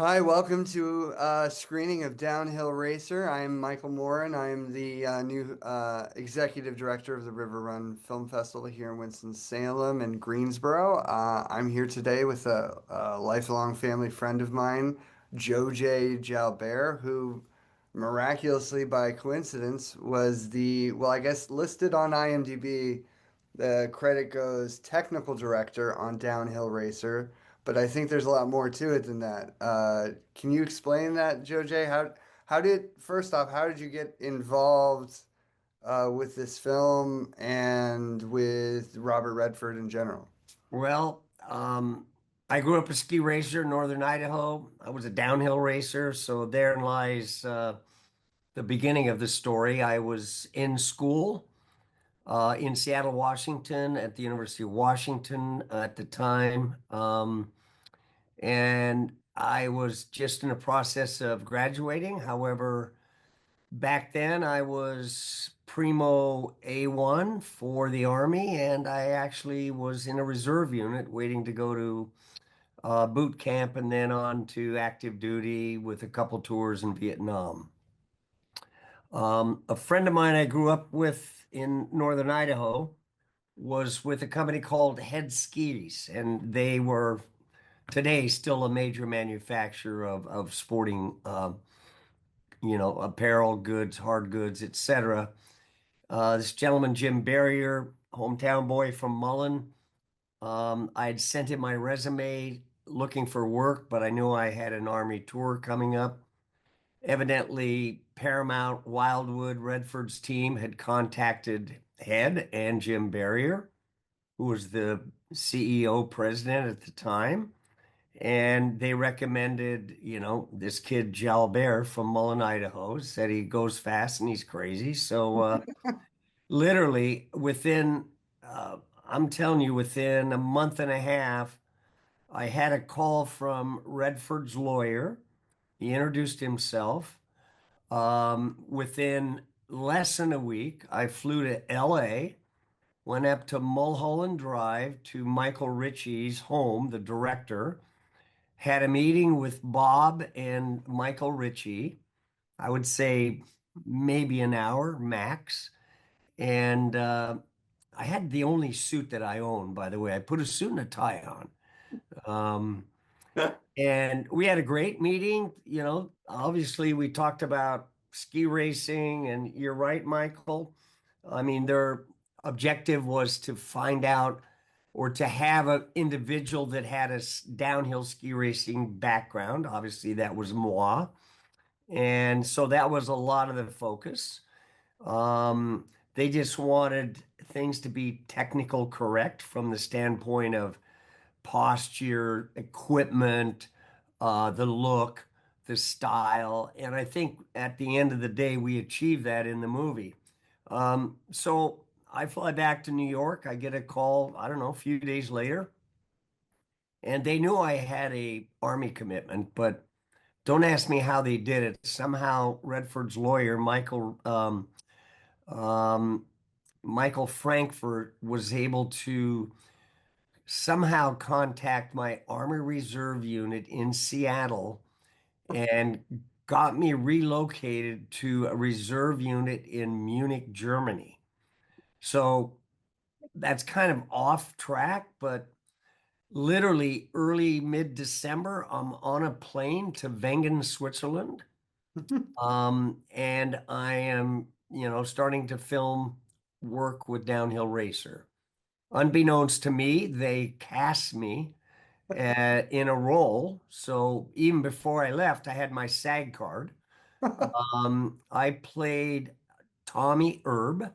Hi, welcome to a screening of Downhill Racer. I'm Michael Morin. I'm the new executive director of the River Run Film Festival here in Winston-Salem and Greensboro. I'm here today with a lifelong family friend of mine, Jay Jalbert, who miraculously, by coincidence, was I guess listed on IMDb. The credit goes technical director on Downhill Racer, but I think there's a lot more to it than that. Can you explain that, Joe J? How did first off, how did you get involved with this film and with Robert Redford in general? Well, I grew up a ski racer in northern Idaho. I was a downhill racer, so therein lies the beginning of the story. I was in school in Seattle, Washington, at the University of Washington at the time, and I was just in the process of graduating. However, back then I was primo A1 for the Army, and I actually was in a reserve unit waiting to go to boot camp and then on to active duty with a couple tours in Vietnam. A friend of mine I grew up with in northern Idaho was with a company called Head Skis, and they were today still a major manufacturer of sporting, apparel goods, hard goods, etc. This gentleman, Jim Barrier, hometown boy from Mullen, I'd sent him my resume looking for work, but I knew I had an Army tour coming up. Evidently, Paramount, Wildwood, Redford's team had contacted Head and Jim Barrier, who was the CEO president at the time. And they recommended, this kid Jalbert from Mullen, Idaho, said he goes fast and he's crazy. So literally I'm telling you, within a month and a half, I had a call from Redford's lawyer. He introduced himself. Within less than a week, I flew to LA, went up to Mulholland Drive to Michael Ritchie's home, the director, had a meeting with Bob and Michael Ritchie. I would say maybe an hour max. And I had the only suit that I owned, by the way. I put a suit and a tie on. Um, And we had a great meeting. Obviously, we talked about ski racing, and you're right, Michael. I mean, their objective was to find out or to have an individual that had a downhill ski racing background. Obviously, that was moi. And so that was a lot of the focus. They just wanted things to be technical correct from the standpoint of posture, equipment, the look, the style. And I think at the end of the day, we achieved that in the movie. So I fly back to New York. I get a call, I don't know, a few days later, and they knew I had a Army commitment, but don't ask me how they did it. Somehow, Redford's lawyer, um, Michael Frankfurt, was able to somehow contact my Army Reserve unit in Seattle and got me relocated to a reserve unit in Munich, Germany. So that's kind of off track, but literally early mid-December, I'm on a plane to Wengen, Switzerland. And I am, starting to film work with Downhill Racer. Unbeknownst to me, they cast me in a role. So even before I left, I had my SAG card. I played Tommy Herb,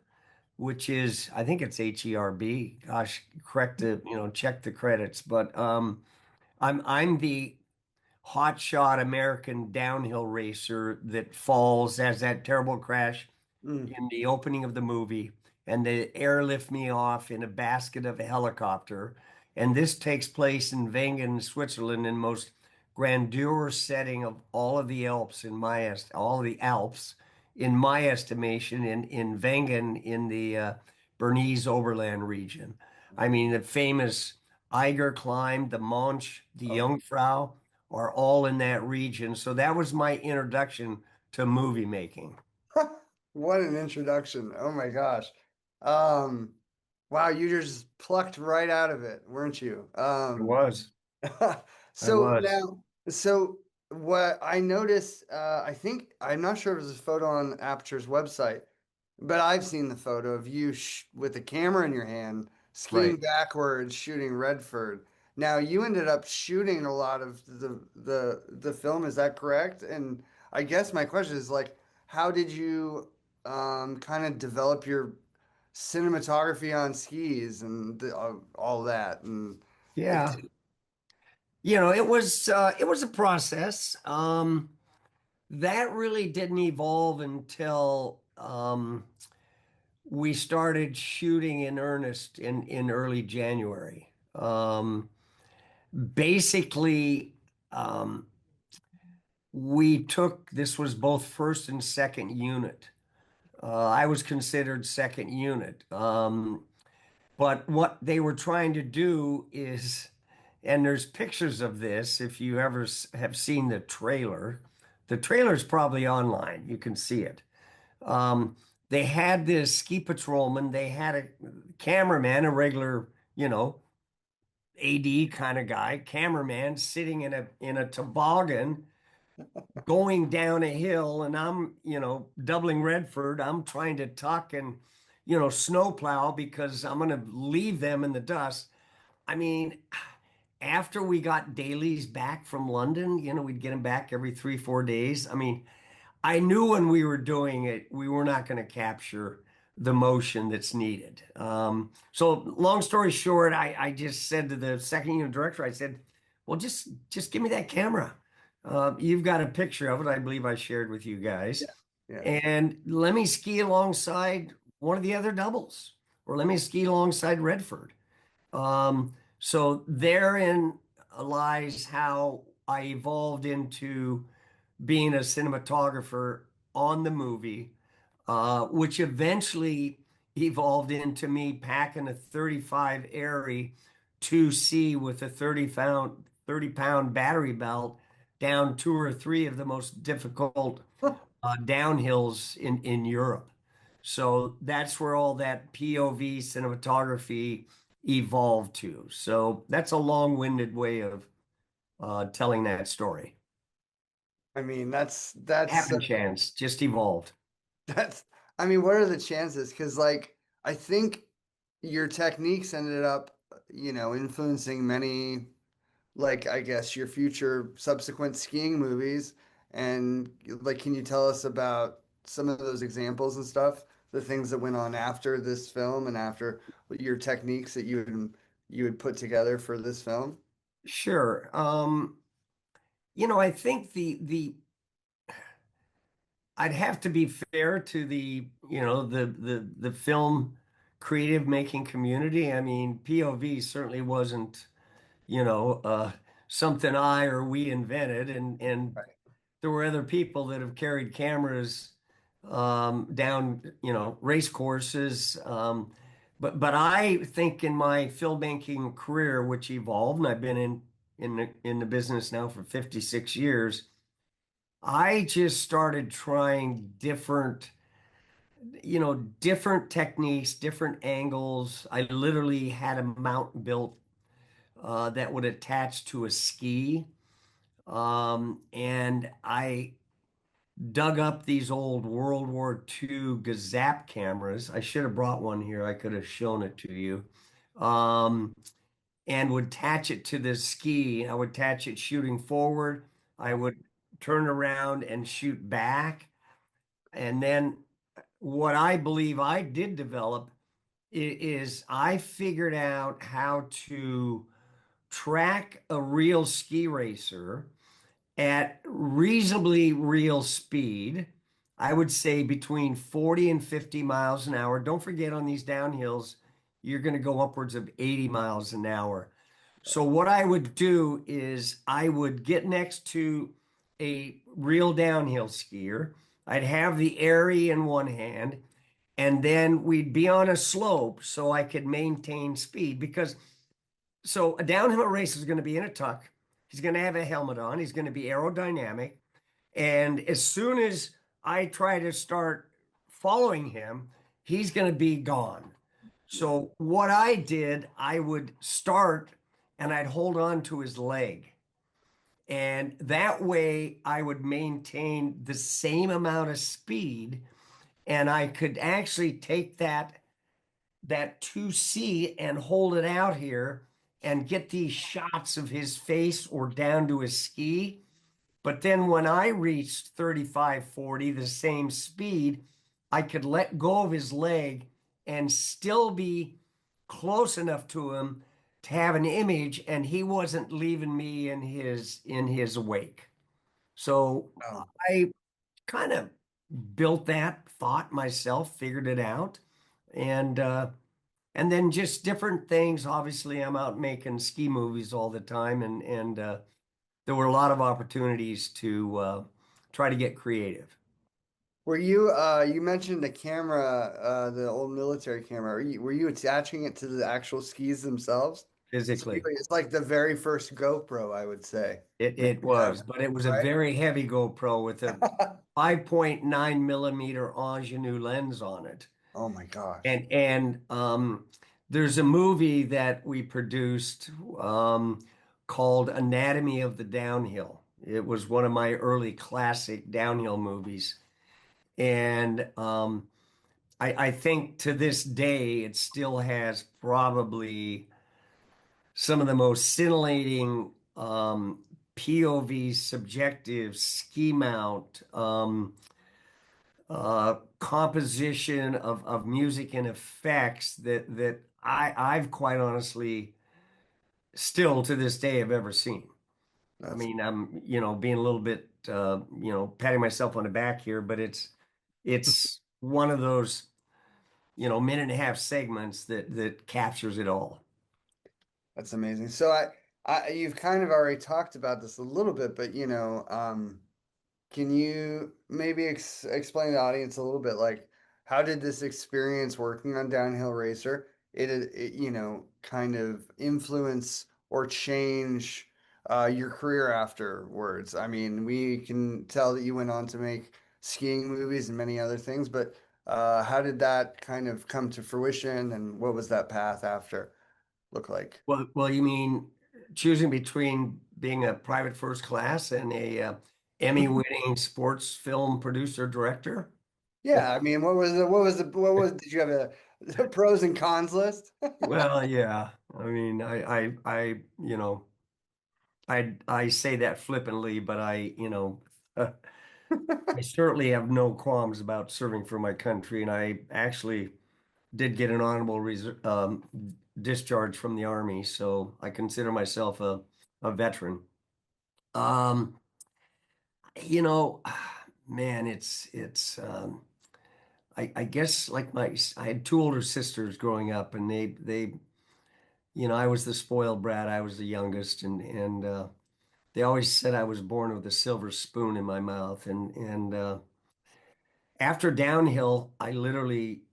which is, I think it's Herb. Gosh, correct the, check the credits. But I'm the hotshot American downhill racer that falls, has that terrible crash Mm. in the opening of the movie, and they airlift me off in a basket of a helicopter. And this takes place in Wengen, Switzerland, in most grandeur setting of all of the Alps all of the Alps, in my estimation, in Wengen in the Bernese Oberland region. I mean, the famous Eiger climb, the Monch, the Oh, Jungfrau are all in that region. So that was my introduction to movie making. What an introduction. Oh my gosh. Um, wow, you just plucked right out of it, weren't you? I was. I So was. now, so what I noticed, I think, I'm not sure if it was a photo on Aperture's website, but I've seen the photo of you sh with the camera in your hand, skiing Right. backwards, shooting Redford. Now, you ended up shooting a lot of the film, is that correct? And I guess my question is like, how did you kind of develop your cinematography on skis and all that? And it, Yeah. It was a process. That really didn't evolve until we started shooting in earnest in early January. Basically, um, we took this was both first and second unit. I was considered second unit. But what they were trying to do is, and there's pictures of this if you ever have seen the trailer. The trailer's probably online. You can see it. They had this ski patrolman, they had a cameraman, a regular, AD kind of guy, cameraman sitting in a toboggan going down a hill, and I'm, doubling Redford. I'm trying to tuck and, snowplow because I'm going to leave them in the dust. I mean, after we got dailies back from London, we'd get them back every 3, 4 days. I mean, I knew when we were doing it, we were not going to capture the motion that's needed. So long story short, I just said to the second unit director, I said, well, just give me that camera. You've got a picture of it, I believe I shared with you yeah, guys. yeah. And let me ski alongside one of the other doubles, or let me ski alongside Redford. So therein lies how I evolved into being a cinematographer on the movie, which eventually evolved into me packing a 35 Airy 2C with a 30 pound battery belt down two or three of the most difficult downhills in Europe. So that's where all that POV cinematography evolved to. So that's a long-winded way of telling that story. I mean, that's Happen chance, just evolved. that's, I mean, what are the chances? Because, like, I think your techniques ended up, influencing many, like, I guess your future subsequent skiing movies. And, like, can you tell us about some of those examples and stuff? The things that went on after this film and after your techniques that you would put together for this film? Sure. I think the I'd have to be fair to the film creative making community. I mean, POV certainly wasn't, you know, uh, something I or we invented, and Right. there were other people that have carried cameras down, race courses. But I think in my filmmaking career, which evolved, and I've been in the business now for 56 years, I just started trying different techniques, different angles. I literally had a mount built that would attach to a ski. And I dug up these old World War II Gazap cameras. I should have brought one here. I could have shown it to you. Um, and would attach it to the ski. I would attach it shooting forward. I would turn around and shoot back. And then what I believe I did develop is I figured out how to track a real ski racer at reasonably real speed. I would say between 40 and 50 miles an hour. Don't forget on these downhills, you're going to go upwards of 80 miles an hour. So what I would do is I would get next to a real downhill skier. I'd have the Airy in one hand, and then we'd be on a slope so I could maintain speed because so a downhill race is going to be in a tuck. He's going to have a helmet on. He's going to be aerodynamic. And as soon as I try to start following him, he's going to be gone. Yeah. So what I did, I would start and I'd hold on to his leg. And that way I would maintain the same amount of speed and I could actually take that 2C and hold it out here and get these shots of his face or down to his ski. But then when I reached 35, 40, the same speed, I could let go of his leg and still be close enough to him to have an image, and he wasn't leaving me in his wake. So Oh, I kind of built that thought myself, figured it out, and and then just different things. Obviously, I'm out making ski movies all the time, and there were a lot of opportunities to try to get creative were you you mentioned the camera, the old military camera. Were you attaching it to the actual skis themselves? So physically. it's like the very first GoPro, I would say. Maybe It was, ever, but it was a right? very heavy GoPro with a 5.9 millimeter ingenue lens on it. Oh my gosh. And there's a movie that we produced called Anatomy of the Downhill. It was one of my early classic downhill movies. And I think to this day, it still has probably some of the most scintillating POV subjective ski mount composition of music and effects that I've quite honestly still to this day have ever seen. I That's mean, I'm, being a little bit, patting myself on the back here, but it's one of those, minute and a half segments that captures it all. that's amazing. So you've kind of already talked about this a little bit, but can you maybe explain to the audience a little bit, like how did this experience working on Downhill Racer, kind of influence or change your career afterwards? I mean, we can tell that you went on to make skiing movies and many other things, but how did that kind of come to fruition, and what was that path after look like? Well, you mean choosing between being a private first class and a Emmy-winning sports film producer director? Yeah, I mean, did you have a pros and cons list? Well, yeah. I mean, I say that flippantly, but I certainly have no qualms about serving for my country, and I actually did get an honorable discharge from the Army, so I consider myself a veteran. Um, you know, man, it's I guess like I had two older sisters growing up, and I was the spoiled brat. I was the youngest, and they always said I was born with a silver spoon in my mouth. And after downhill, I literally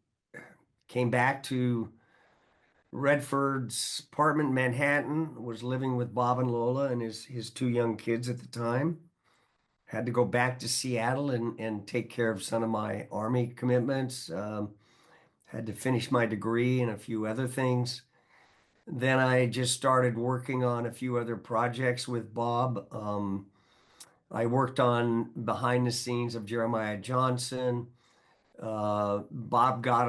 came back to Redford's apartment in Manhattan, was living with Bob and Lola and his two young kids at the time. Had to go back to Seattle and take care of some of my Army commitments. Had to finish my degree and a few other things. Then I just started working on a few other projects with Bob. I worked on behind the scenes of Jeremiah Johnson. Bob got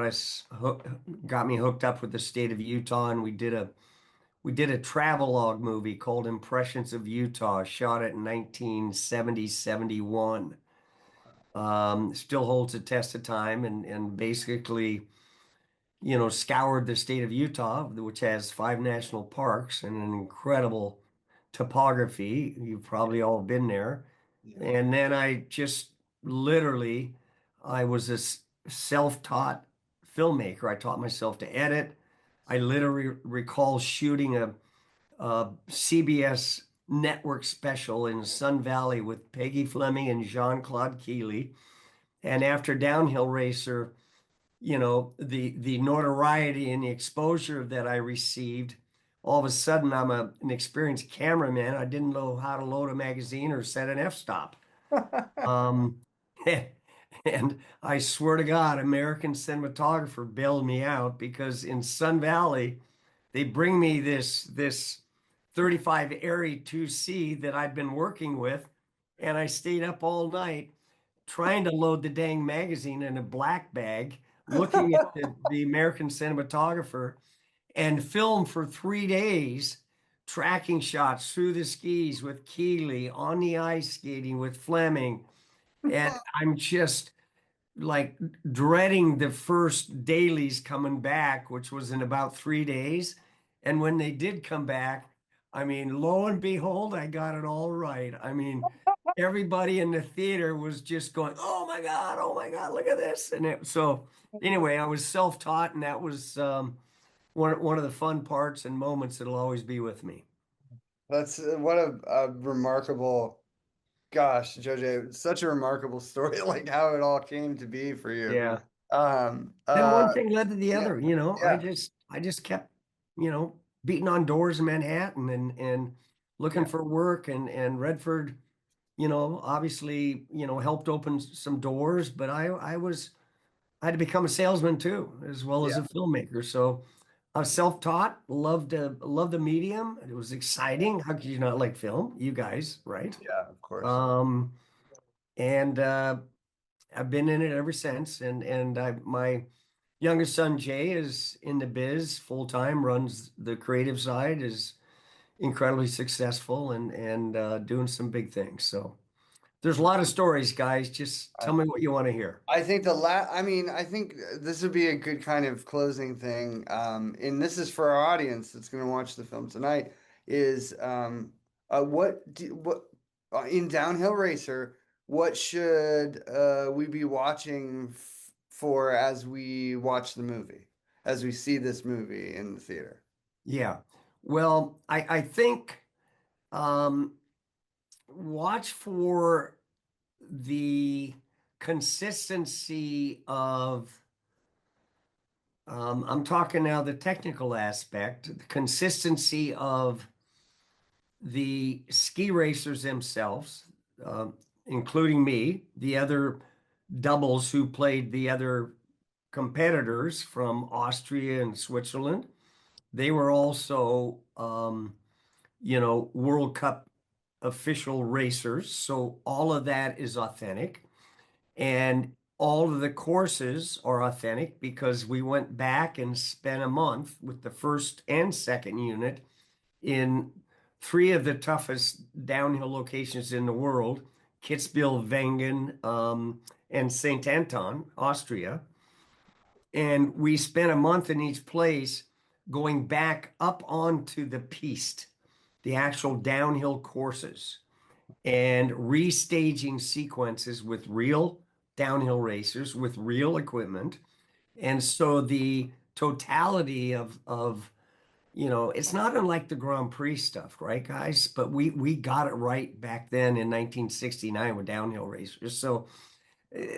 me hooked up with the state of Utah, and we did a travelogue movie called Impressions of Utah, shot it in 1970, 71. Still holds the test of time, and basically, scoured the state of Utah, which has five national parks and an incredible topography. You've probably all been there. Yeah. And then I just literally, I was a self-taught filmmaker. I taught myself to edit. I literally recall shooting a CBS network special in Sun Valley with Peggy Fleming and Jean-Claude Keeley. And after Downhill Racer, the notoriety and the exposure that I received all of a sudden I'm an experienced cameraman. I didn't know how to load a magazine or set an f-stop. Um, and I swear to God, American cinematographer bailed me out because in Sun Valley, they bring me this 35 Airy 2C that I'd been working with, and I stayed up all night trying to load the dang magazine in a black bag, looking at the American cinematographer, and film for 3 days, tracking shots through the skis with Keeley, on the ice skating with Fleming. And I'm just like dreading the first dailies coming back, which was in about 3 days. And when they did come back, I mean, lo and behold, I got it all right. I mean, everybody in the theater was just going, oh my God, look at this. So anyway, I was self-taught, and that was one of the fun parts and moments that'll always be with me. That's what a remarkable, gosh, JoJo, such a remarkable story, like how it all came to be for you. Yeah. Um, Then uh, one thing led to the yeah, other, you know. I yeah, just I just kept, beating on doors in Manhattan and looking yeah, for work, and Redford, obviously, helped open some doors, but I had to become a salesman too, as well as a yeah, filmmaker. So I was self-taught, loved the medium. It was exciting. How could you not like film? You guys, right? yeah, of course. Um, and I've been in it ever since. And my youngest son Jay is in the biz full time, runs the creative side, is incredibly successful and doing some big things. So there's a lot of stories, guys. Just tell me what you want to hear. I think I mean, I think this would be a good kind of closing thing. And this is for our audience that's going to watch the film tonight is, in Downhill Racer, what should, we be watching for as we watch the movie, as we see this movie in the theater? Yeah. Well, I think um, watch for the consistency of, I'm talking now the technical aspect, the consistency of the ski racers themselves, including me, the other doubles who played the other competitors from Austria and Switzerland. They were also, World Cup official racers. So all of that is authentic. And all of the courses are authentic because we went back and spent a month with the first and second unit in three of the toughest downhill locations in the world, Kitzbühel, Wengen, and St. Anton, Austria. And we spent a month in each place going back up onto the piste, the actual downhill courses, and restaging sequences with real downhill racers with real equipment. And so the totality of it's not unlike the Grand Prix stuff, right, guys? But we got it right back then in 1969 with downhill racers. So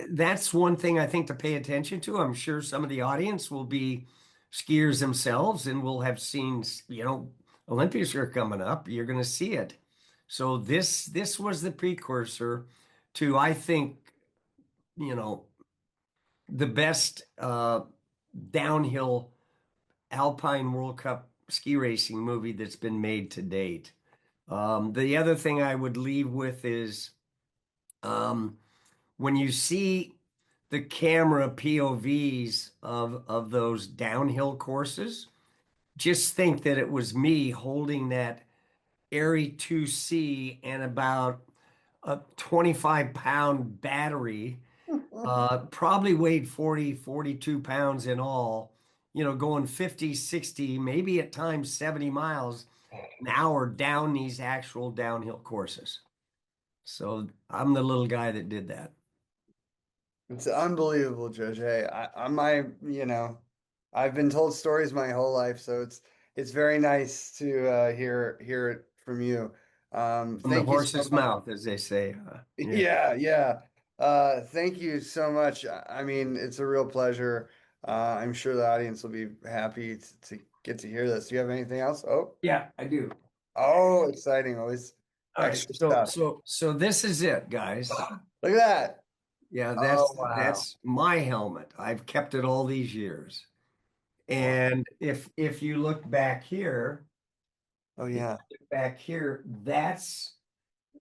that's one thing I think to pay attention to. I'm sure some of the audience will be skiers themselves and will have seen, Olympics are coming up. You're going to see it. So this was the precursor to, I think, you know, the best downhill Alpine World Cup ski racing movie that's been made to date. The other thing I would leave with is um, when you see the camera POVs of those downhill courses, just think that it was me holding that Airy 2C and about a 25-pound battery, probably weighed 40, 42 pounds in all, going 50, 60, maybe at times 70 miles an hour down these actual downhill courses. So I'm the little guy that did that. It's unbelievable, Judge. Hey, I've been told stories my whole life, so it's very nice to hear it from you. From the Thank you so horse's much. mouth, as they say. Yeah. Yeah, yeah. Thank you so much. I mean, it's a real pleasure. I'm sure the audience will be happy to get to hear this. Do you have anything else? Oh, Yeah, I do. oh, exciting. Always All right. extra So stuff. so so this is it, guys. Look at that. Yeah, Oh, that's wow. that's my helmet. I've kept it all these years. Wow. And if you look back here, Oh, if yeah. you look back here, that's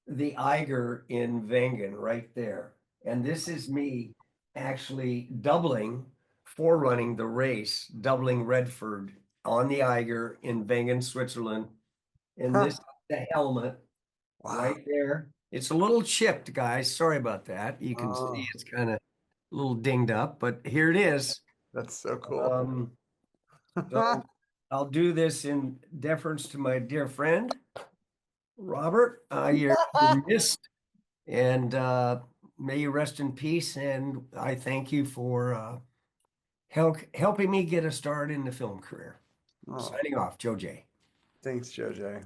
the Eiger in Wengen right there. And this is me actually doubling, forerunning the race, doubling Redford on the Eiger in Wengen, Switzerland. And this Huh. is the helmet Wow. right there. It's a little chipped, guys. Sorry about that. You can see Oh, it's kind of a little dinged up, but here it is. that's so cool. Um, so I'll do this in deference to my dear friend, Robert. You're missed, and may you rest in peace. And I thank you for helping me get a start in the film career. Oh, Signing off, Joe J. thanks, JoJo.